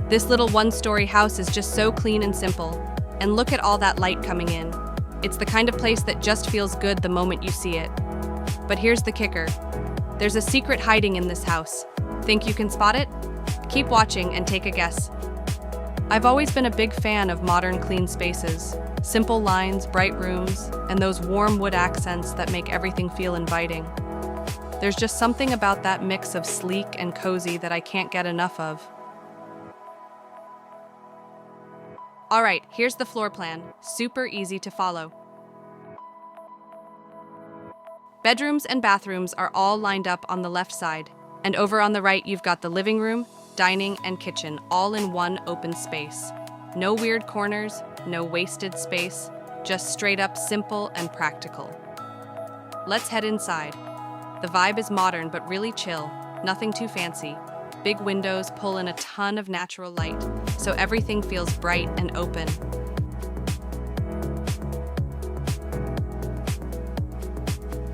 This little one-story house is just so clean and simple. And look at all that light coming in. It's the kind of place that just feels good the moment you see it. But here's the kicker. There's a secret hiding in this house. Think you can spot it? Keep watching and take a guess. I've always been a big fan of modern clean spaces. Simple lines, bright rooms, and those warm wood accents that make everything feel inviting. There's just something about that mix of sleek and cozy that I can't get enough of. All right, here's the floor plan. Super easy to follow. Bedrooms and bathrooms are all lined up on the left side, and over on the right you've got the living room, dining, and kitchen all in one open space. No weird corners, no wasted space, just straight up simple and practical. Let's head inside. The vibe is modern but really chill, nothing too fancy. Big windows pull in a ton of natural light, so everything feels bright and open.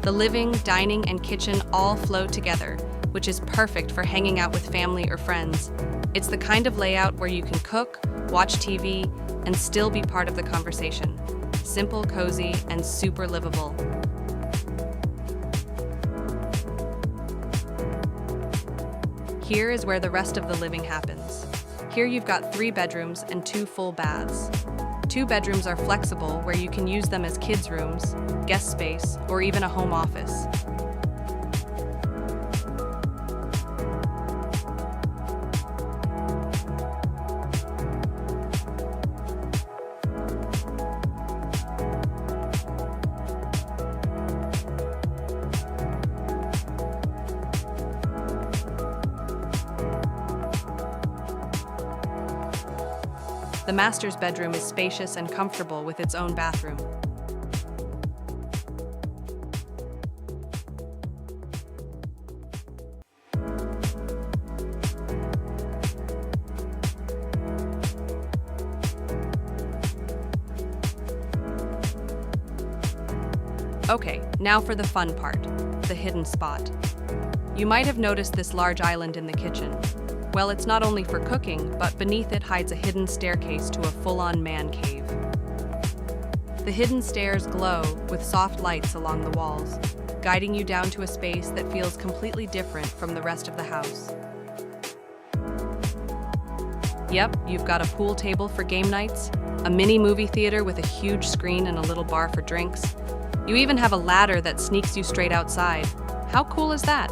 The living, dining, and kitchen all flow together, which is perfect for hanging out with family or friends. It's the kind of layout where you can cook, watch TV, and still be part of the conversation. Simple, cozy, and super livable. Here is where the rest of the living happens. Here you've got 3 bedrooms and 2 full baths. 2 bedrooms are flexible, where you can use them as kids' rooms, guest space, or even a home office. The master's bedroom is spacious and comfortable with its own bathroom. Okay, now for the fun part, the hidden spot. You might have noticed this large island in the kitchen. Well, it's not only for cooking, but beneath it hides a hidden staircase to a full-on man cave. The hidden stairs glow with soft lights along the walls, guiding you down to a space that feels completely different from the rest of the house. Yep, you've got a pool table for game nights, a mini movie theater with a huge screen and a little bar for drinks. You even have a ladder that sneaks you straight outside. How cool is that?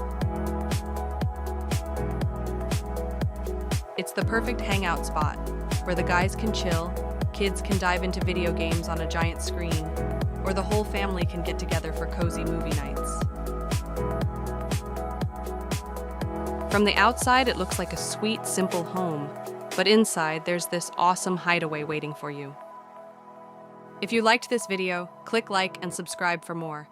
It's the perfect hangout spot, where the guys can chill, kids can dive into video games on a giant screen, or the whole family can get together for cozy movie nights. From the outside, it looks like a sweet, simple home, but inside, there's this awesome hideaway waiting for you. If you liked this video, click like and subscribe for more.